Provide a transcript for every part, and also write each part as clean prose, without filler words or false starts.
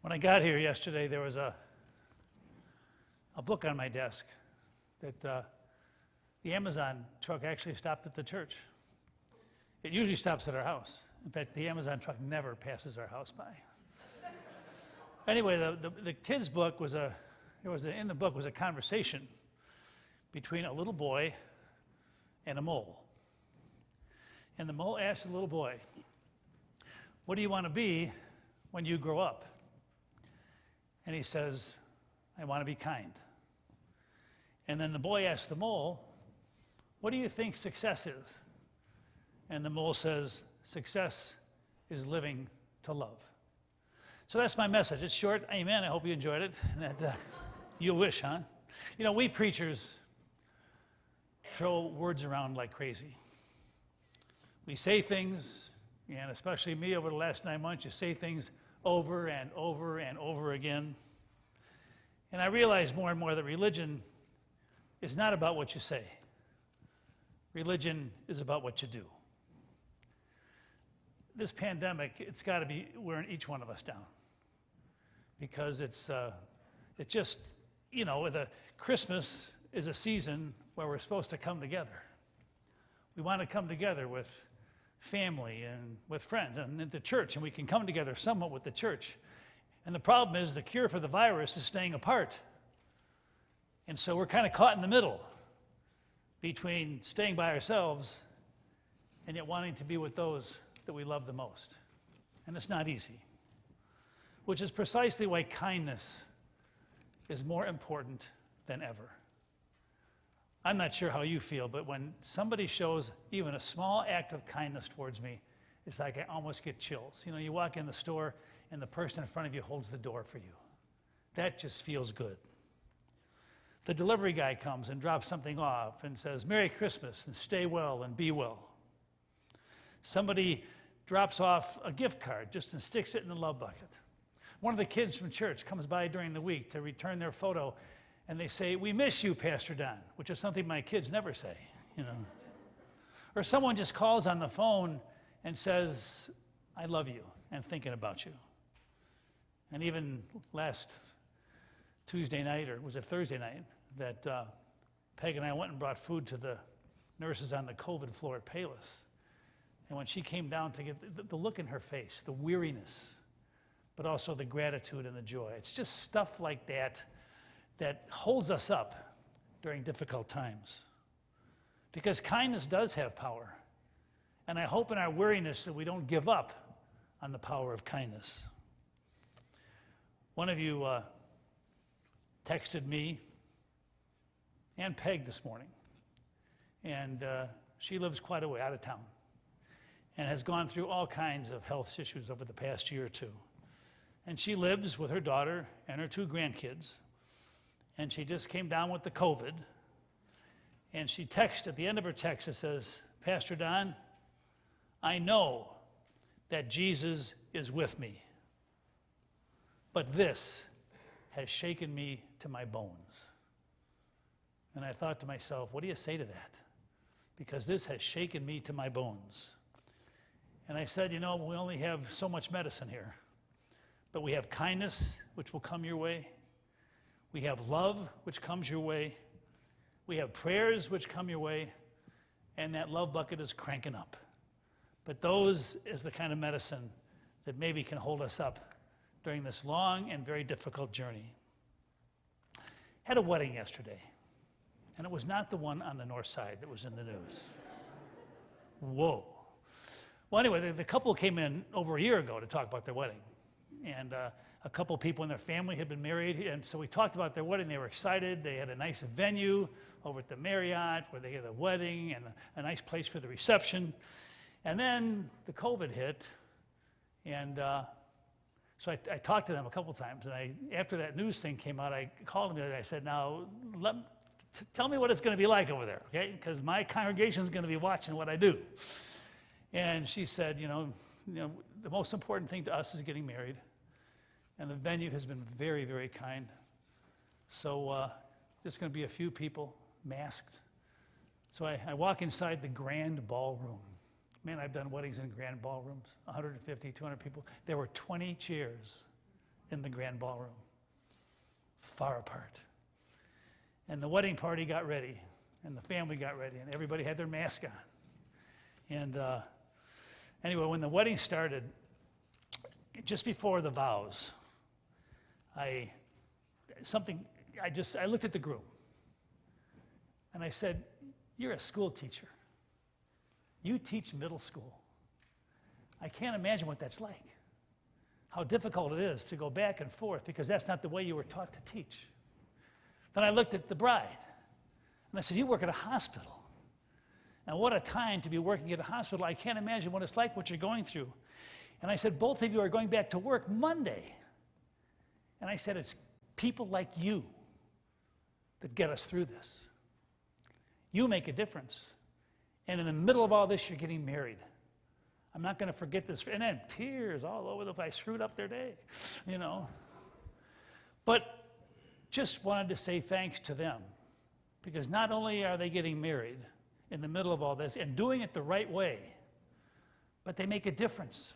When I got here yesterday, there was a book on my desk that the Amazon truck actually stopped at the church. It usually stops at our house. In fact, the Amazon truck never passes our house by. Anyway, the kids' book was in the book was a conversation between a little boy and a mole. And the mole asked the little boy, "What do you want to be when you grow up?" And he says, "I want to be kind." And then the boy asked the mole, "What do you think success is?" And the mole says, "Success is living to love." So that's my message. It's short. Amen. I hope you enjoyed it. And that you wish, huh? You know, we preachers throw words around like crazy. We say things, and especially me over the last 9 months, you say things over and over and over again. And I realize more and more that religion is not about what you say. Religion is about what you do. This pandemic, it's got to be wearing each one of us down. Because it just, you know, Christmas is a season where we're supposed to come together. We want to come together with family and with friends and at the church, and we can come together somewhat with the church. And the problem is the cure for the virus is staying apart. And so we're kind of caught in the middle between staying by ourselves and yet wanting to be with those that we love the most. And it's not easy, which is precisely why kindness is more important than ever. I'm not sure how you feel, but when somebody shows even a small act of kindness towards me, it's like I almost get chills. You know, you walk in the store and the person in front of you holds the door for you. That just feels good. The delivery guy comes and drops something off and says, "Merry Christmas and stay well and be well." Somebody drops off a gift card just and sticks it in the love bucket. One of the kids from church comes by during the week to return their photo, and they say, "We miss you, Pastor Don," which is something my kids never say, you know. Or someone just calls on the phone and says, "I love you and thinking about you." And even last Tuesday night, or was it Thursday night, that Peg and I went and brought food to the nurses on the COVID floor at Payless. And when she came down to get the look in her face, the weariness, but also the gratitude and the joy. It's just stuff like that that holds us up during difficult times. Because kindness does have power. And I hope in our weariness that we don't give up on the power of kindness. One of you texted me and Peg this morning. And she lives quite a way out of town and has gone through all kinds of health issues over the past year or two. And she lives with her daughter and her 2 grandkids. And she just came down with the COVID. And she texted, at the end of her text, it says, "Pastor Don, I know that Jesus is with me, but this has shaken me to my bones." And I thought to myself, what do you say to that? Because this has shaken me to my bones. And I said, you know, we only have so much medicine here. But we have kindness, which will come your way. We have love, which comes your way. We have prayers, which come your way. And that love bucket is cranking up. But those is the kind of medicine that maybe can hold us up during this long and very difficult journey. Had a wedding yesterday. And it was not the one on the north side that was in the news. Whoa. Well, anyway, the couple came in over a year ago to talk about their wedding. And a couple people in their family had been married, and so we talked about their wedding. They were excited. They had a nice venue over at the Marriott where they had a wedding and a nice place for the reception. And then the COVID hit, and so I talked to them a couple times. And after that news thing came out, I called them the other day. I said, "Now, tell me what it's going to be like over there, okay? Because my congregation is going to be watching what I do." And she said, you know, the most important thing to us is getting married. And the venue has been very, very kind. So there's going to be a few people masked. So I walk inside the grand ballroom. Man, I've done weddings in grand ballrooms, 150, 200 people. There were 20 chairs in the grand ballroom, far apart. And the wedding party got ready, and the family got ready, and everybody had their mask on. And anyway, when the wedding started, just before the vows, I looked at the groom, and I said, "You're a school teacher. You teach middle school. I can't imagine what that's like, how difficult it is to go back and forth, because that's not the way you were taught to teach." Then I looked at the bride, and I said, "You work at a hospital. And what a time to be working at a hospital. I can't imagine what it's like, what you're going through." And I said, "Both of you are going back to work Monday." And I said, "It's people like you that get us through this. You make a difference. And in the middle of all this, you're getting married. I'm not going to forget this." And then tears all over the place. I screwed up their day, you know. But just wanted to say thanks to them, because not only are they getting married in the middle of all this and doing it the right way, but they make a difference.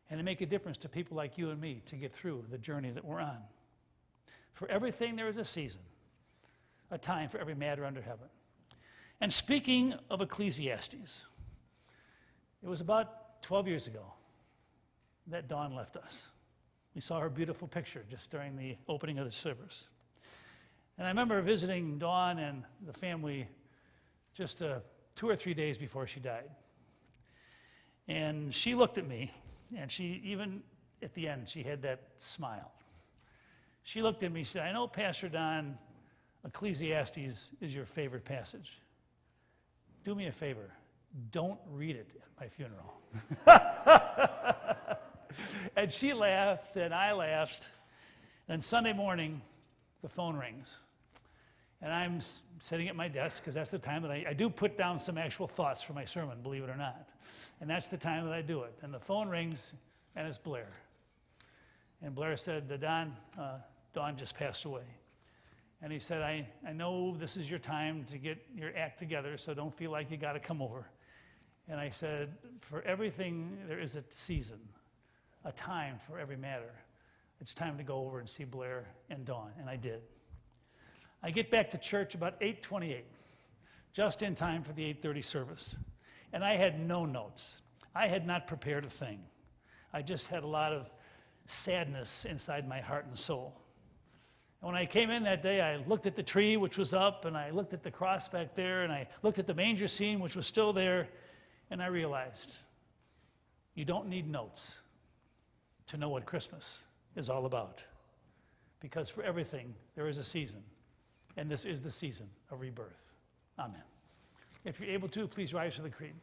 And they make a difference to people like you and me to get through the journey that we're on. For everything there is a season, a time for every matter under heaven. And speaking of Ecclesiastes, it was about 12 years ago that Dawn left us. We saw her beautiful picture just during the opening of the service. And I remember visiting Dawn and the family just 2 or 3 days before she died. And she looked at me, and she, even at the end, she had that smile. She looked at me and said, "I know, Pastor Don, Ecclesiastes is your favorite passage. Do me a favor, don't read it at my funeral." And she laughed, and I laughed. And Sunday morning, the phone rings. And I'm sitting at my desk, because that's the time that I do put down some actual thoughts for my sermon, believe it or not. And that's the time that I do it. And the phone rings, and it's Blair. And Blair said, Dawn just passed away. And he said, I know this is your time to get your act together, so don't feel like you got to come over. And I said, for everything, there is a season, a time for every matter. It's time to go over and see Blair and Dawn, and I did. I get back to church about 8:28, just in time for the 8:30 service. And I had no notes. I had not prepared a thing. I just had a lot of sadness inside my heart and soul. And when I came in that day, I looked at the tree, which was up, and I looked at the cross back there, and I looked at the manger scene, which was still there, and I realized you don't need notes to know what Christmas is all about. Because for everything, there is a season. And this is the season of rebirth. Amen. If you're able to, please rise for the creed.